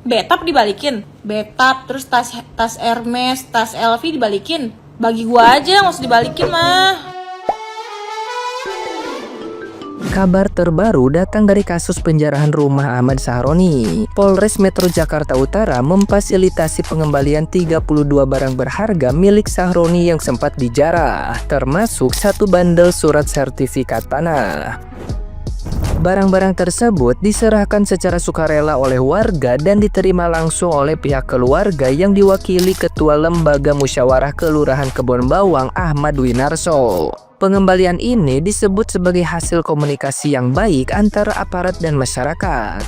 Betap dibalikin. Betap, terus tas Hermes, tas LV dibalikin. Bagi gua aja, nggak usah dibalikin mah. Kabar terbaru datang dari kasus penjarahan rumah Ahmad Sahroni. Polres Metro Jakarta Utara memfasilitasi pengembalian 32 barang berharga milik Sahroni yang sempat dijarah, termasuk 1 bandel surat sertifikat tanah. Barang-barang tersebut diserahkan secara sukarela oleh warga dan diterima langsung oleh pihak keluarga yang diwakili Ketua Lembaga Musyawarah Kelurahan Kebon Bawang Ahmad Winarso. Pengembalian ini disebut sebagai hasil komunikasi yang baik antara aparat dan masyarakat.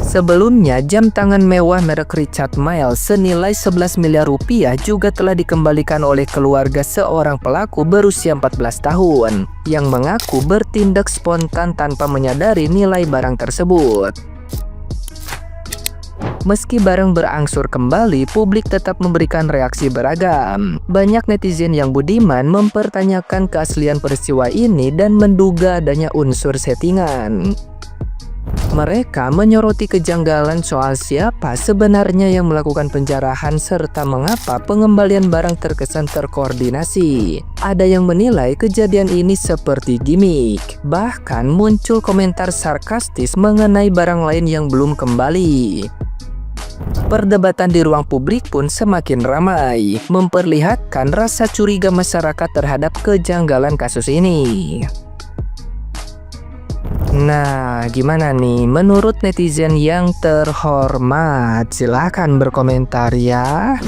Sebelumnya, jam tangan mewah merek Richard Mille senilai 11 miliar rupiah juga telah dikembalikan oleh keluarga seorang pelaku berusia 14 tahun yang mengaku bertindak spontan tanpa menyadari nilai barang tersebut. Meski barang berangsur kembali, publik tetap memberikan reaksi beragam. Banyak netizen yang budiman mempertanyakan keaslian peristiwa ini dan menduga adanya unsur settingan. Mereka menyoroti kejanggalan soal siapa sebenarnya yang melakukan penjarahan serta mengapa pengembalian barang terkesan terkoordinasi. Ada yang menilai kejadian ini seperti gimmick. Bahkan muncul komentar sarkastis mengenai barang lain yang belum kembali. Perdebatan di ruang publik pun semakin ramai, memperlihatkan rasa curiga masyarakat terhadap kejanggalan kasus ini. Nah, gimana nih menurut netizen yang terhormat? Silahkan berkomentar ya.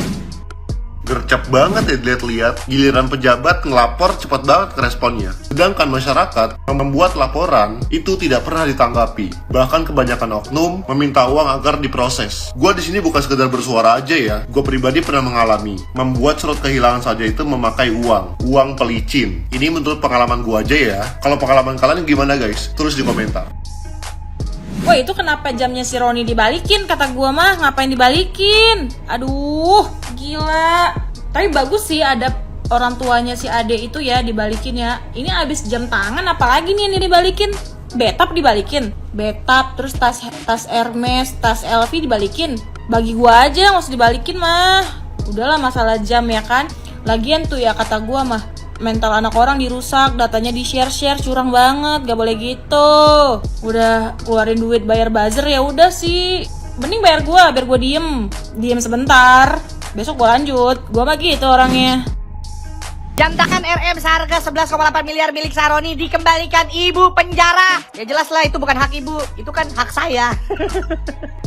Gercep banget ya dilihat-lihat, giliran pejabat ngelapor cepat banget ke responnya. Sedangkan masyarakat yang membuat laporan itu tidak pernah ditanggapi. Bahkan kebanyakan oknum meminta uang agar diproses. Gua di sini bukan sekedar bersuara aja ya. Gua pribadi pernah mengalami. Membuat surat kehilangan saja itu memakai uang pelicin. Ini menurut pengalaman gua aja ya. Kalau pengalaman kalian gimana guys? Tulis di komentar. Wah, itu kenapa jamnya si Roni dibalikin? Kata gua mah ngapain dibalikin? Aduh, gila. Tapi bagus sih ada orang tuanya si Ade itu ya dibalikin ya. Ini abis jam tangan apalagi nih yang dibalikin? Betap dibalikin. Betap, terus tas Hermes, tas LV dibalikin. Bagi gua aja, nggak usah dibalikin mah. Udahlah masalah jam ya kan. Lagian tuh ya kata gua mah, mental anak orang dirusak, datanya di-share, curang banget, gak boleh gitu. Udah keluarin duit bayar buzzer ya udah sih. Mending bayar gua biar gua diem sebentar. Besok gua lanjut. Gua mah gitu orangnya. Jam tangan RM seharga 11,8 miliar milik Sahroni dikembalikan ibu penjara. Ya jelas lah itu bukan hak ibu, itu kan hak saya.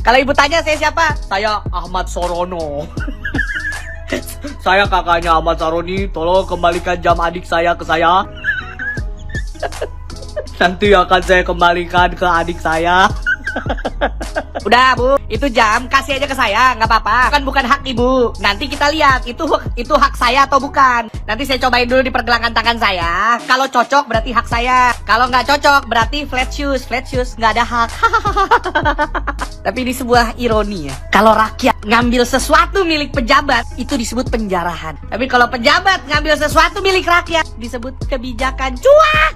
Kalau ibu tanya saya siapa? Saya Ahmad Sorono. Saya kakaknya Ahmad Sahroni, tolong kembalikan jam adik saya ke saya. Nanti akan saya kembalikan ke adik saya. Udah bu, itu jam kasih aja ke saya, nggak apa-apa. Bukan hak ibu. Nanti kita lihat itu hak saya atau bukan. Nanti saya cobain dulu di pergelangan tangan saya. Kalau cocok berarti hak saya. Kalau nggak cocok berarti flat shoes nggak ada hak. Tapi ini sebuah ironi ya. Kalau rakyat ngambil sesuatu milik pejabat itu disebut penjarahan. Tapi kalau pejabat ngambil sesuatu milik rakyat disebut kebijakan cuak.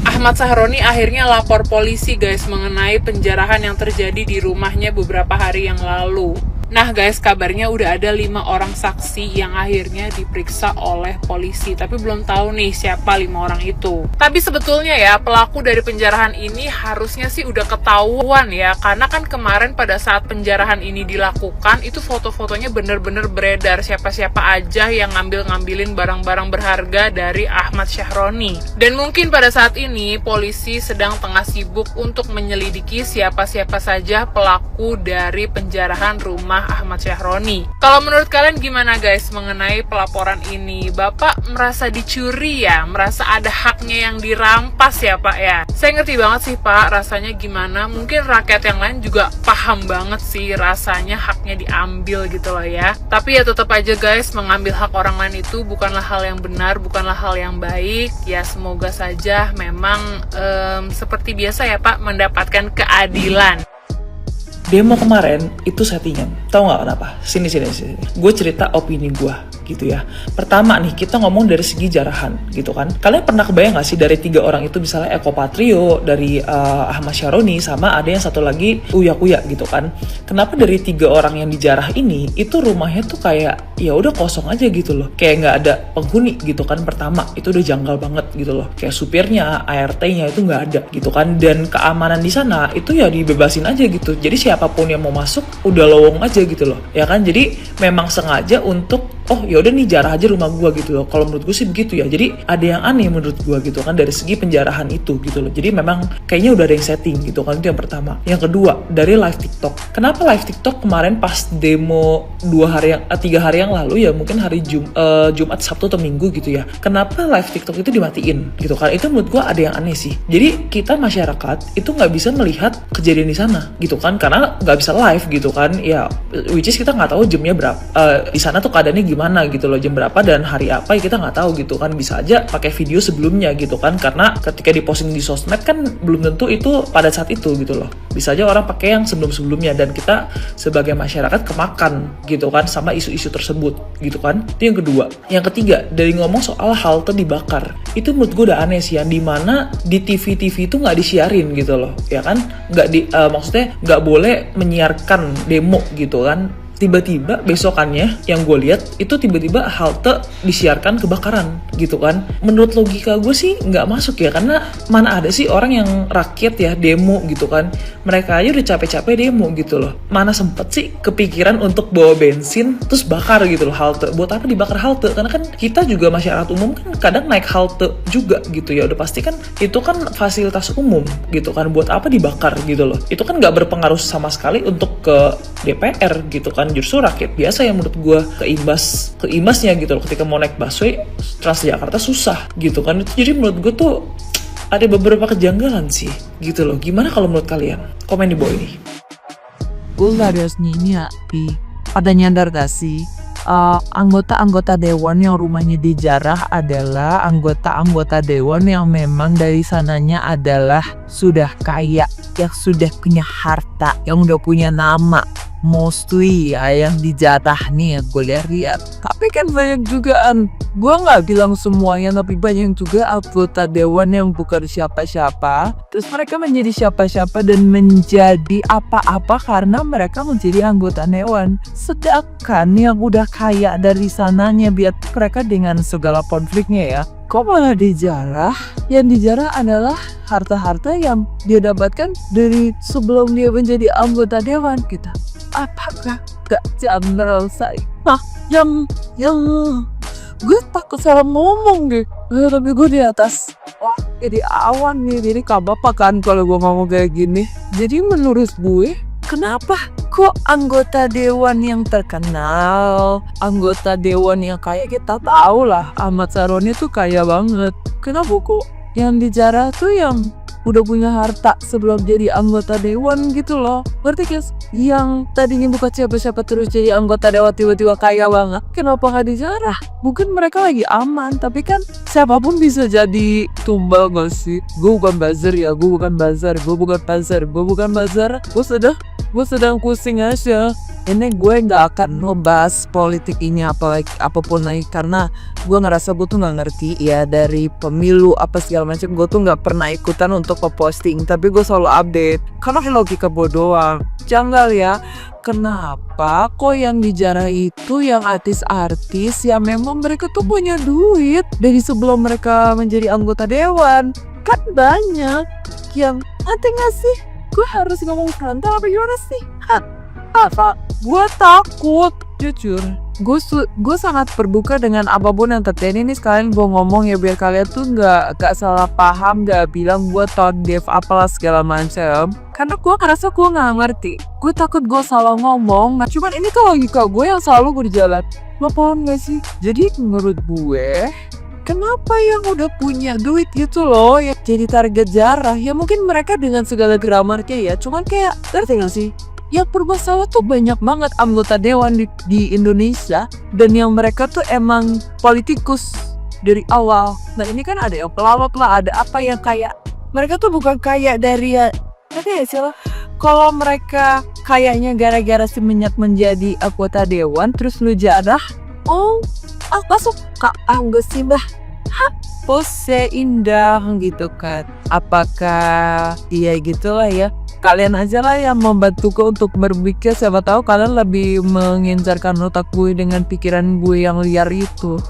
Ahmad Sahroni akhirnya lapor polisi guys mengenai penjarahan yang terjadi di rumahnya beberapa hari yang lalu. Nah guys, kabarnya udah ada 5 orang saksi yang akhirnya diperiksa oleh polisi. Tapi belum tahu nih siapa 5 orang itu. Tapi sebetulnya ya, pelaku dari penjarahan ini harusnya sih udah ketahuan ya. Karena kan kemarin pada saat penjarahan ini dilakukan, itu foto-fotonya bener-bener beredar. Siapa-siapa aja yang ngambilin barang-barang berharga dari Ahmad Sahroni. Dan mungkin pada saat ini, polisi sedang tengah sibuk untuk menyelidiki siapa-siapa saja pelaku dari penjarahan rumah Ahmad Sahroni. Kalau menurut kalian gimana guys mengenai pelaporan ini? Bapak merasa dicuri ya? Merasa ada haknya yang dirampas ya Pak ya? Saya ngerti banget sih Pak, rasanya gimana. Mungkin rakyat yang lain juga paham banget sih rasanya haknya diambil gitu loh ya. Tapi ya tetap aja guys, mengambil hak orang lain itu bukanlah hal yang benar, bukanlah hal yang baik. Ya semoga saja memang seperti biasa ya Pak, mendapatkan keadilan. Demo kemarin itu settingan. Tahu nggak kenapa? Sini. Gue cerita opini gue. gitu ya. Pertama nih, kita ngomong dari segi jarahan gitu kan. Kalian pernah kebayang gak sih dari 3 orang itu, misalnya Eko Patrio, dari Ahmad Syaroni, sama ada yang satu lagi Uya Kuya gitu kan. Kenapa dari 3 orang yang dijarah ini, itu rumahnya tuh kayak ya udah kosong aja gitu loh. Kayak nggak ada penghuni gitu kan. Pertama, itu udah janggal banget gitu loh. Kayak supirnya, ART-nya itu nggak ada gitu kan. Dan keamanan di sana itu ya dibebasin aja gitu. Jadi siapapun yang mau masuk udah lowong aja gitu loh. Ya kan? Jadi memang sengaja untuk ya udah nih jarah aja rumah gua gitu loh. Kalau menurut gue sih begitu ya. Jadi ada yang aneh menurut gua gitu kan dari segi penjarahan itu gitu loh. Jadi memang kayaknya udah ada yang setting gitu kan. Itu yang pertama. Yang kedua, dari live TikTok. Kenapa live TikTok kemarin pas demo 3 hari yang lalu ya, mungkin hari Jumat, Sabtu atau Minggu gitu ya. Kenapa live TikTok itu dimatiin gitu kan? Itu menurut gua ada yang aneh sih. Jadi kita masyarakat itu nggak bisa melihat kejadian di sana gitu kan, karena nggak bisa live gitu kan. Ya which is kita nggak tahu jamnya berapa di sana tuh keadaannya gimana gitu loh, jam berapa dan hari apa ya kita nggak tahu gitu kan. Bisa aja pakai video sebelumnya gitu kan, karena ketika diposting di sosmed kan belum tentu itu pada saat itu gitu loh. Bisa aja orang pakai yang sebelum-sebelumnya dan kita sebagai masyarakat kemakan gitu kan sama isu-isu tersebut gitu kan. Itu yang kedua. Yang ketiga, dari ngomong soal halte dibakar, itu menurut gue udah aneh sih, yang dimana di TV-TV itu nggak disiarin gitu loh ya kan, maksudnya nggak boleh menyiarkan demo gitu kan. Tiba-tiba besokannya yang gue lihat itu tiba-tiba halte disiarkan kebakaran gitu kan. Menurut logika gue sih nggak masuk ya, karena mana ada sih orang yang rakyat ya demo gitu kan. Mereka aja udah capek-capek demo gitu loh. Mana sempet sih kepikiran untuk bawa bensin terus bakar gitu loh halte. Buat apa dibakar halte? Karena kan kita juga masyarakat umum kan kadang naik halte juga gitu ya. Udah pasti kan itu kan fasilitas umum gitu kan. Buat apa dibakar gitu loh. Itu kan nggak berpengaruh sama sekali untuk ke DPR gitu kan. Justru rakyat biasa yang menurut gue keimbasnya gitu loh ketika mau naik busway Transjakarta susah gitu kan. Itu jadi menurut gue tuh ada beberapa kejanggalan sih gitu loh. Gimana kalau menurut kalian? Komen di bawah ini. Gue harus nyinya pada nyadar gak sih anggota-anggota dewan yang rumahnya dijarah adalah anggota-anggota dewan yang memang dari sananya adalah sudah kaya, yang sudah punya harta, yang udah punya nama. Mostly ya yang dijarah nih ya gue lihat. Tapi kan banyak juga gue nggak bilang semuanya, tapi banyak juga anggota dewan yang bukan siapa-siapa. Terus mereka menjadi siapa-siapa dan menjadi apa-apa karena mereka menjadi anggota dewan. Sedangkan yang udah kaya dari sananya biar mereka dengan segala konfliknya ya, kok malah dijarah? Yang dijarah adalah harta-harta yang dia dapatkan dari sebelum dia menjadi anggota dewan kita. Apakah gak janggal saya? Nah, yang gue takut salah ngomong deh. Tapi gue di atas. Wah, jadi awan nih. Jadi gak apa-apa kan kalau gue ngomong kayak gini. Jadi menurut gue, kenapa kok anggota dewan yang terkenal, anggota dewan yang kayak kita tahu lah, Ahmad Syaroni tuh kaya banget. Kenapa kok yang dijarah tuh yang udah punya harta sebelum jadi anggota dewan gitu loh? Ngerti guys? Yang tadinya bukan siapa-siapa terus jadi anggota dewan tiba-tiba kaya banget. Kenapa gak dijarah? Mungkin mereka lagi aman, tapi kan siapapun bisa jadi tumbal gak sih? Gue bukan buzzer ya, gue bukan buzzer. Gue sedang pusing aja. Ini gue gak akan ngebahas politik ini apapun lagi, karena gue ngerasa gue tuh gak ngerti ya dari pemilu apa segala macam. Gue tuh gak pernah ikutan untuk posting, tapi gue selalu update karena logika bodoh. Janggal ya, kenapa kok yang dijarah itu yang artis-artis yang memang mereka tuh punya duit dari sebelum mereka menjadi anggota dewan? Kan banyak yang nanti gak sih? Gue harus ngomong frontal apa gimana sih? Apa? Gue takut, jujur. Gue sangat terbuka dengan apapun yang terjadi. Ini sekalian gue ngomong ya biar kalian tuh gak salah paham, gak bilang gue tone deaf apalah segala macam. Karena gue ngerasa gue gak ngerti. Gue takut gue salah ngomong. Nah, cuman ini tuh logika gue yang selalu berjalan. Lo paham gak sih? Jadi menurut gue, kenapa yang udah punya duit gitu loh yang jadi target jarah? Ya mungkin mereka dengan segala gramarnya ya, cuman kayak ngerti gak sih? Yang bermasalah tuh banyak banget anggota dewan di Indonesia, dan yang mereka tuh emang politikus dari awal. Nah ini kan ada yang pelawak lah, ada apa yang kayak mereka tuh bukan kaya dari ya, ngerti gak sih lo? Kalau mereka kayaknya gara-gara semenjak menjadi anggota dewan terus lu jarah, oh masuk kak enggak sih mbah, pose indah gitu kan. Apakah iya gitulah ya, kalian aja lah yang membantuku untuk berpikir, siapa tahu kalian lebih mengincarkan otak gue dengan pikiran gue yang liar itu.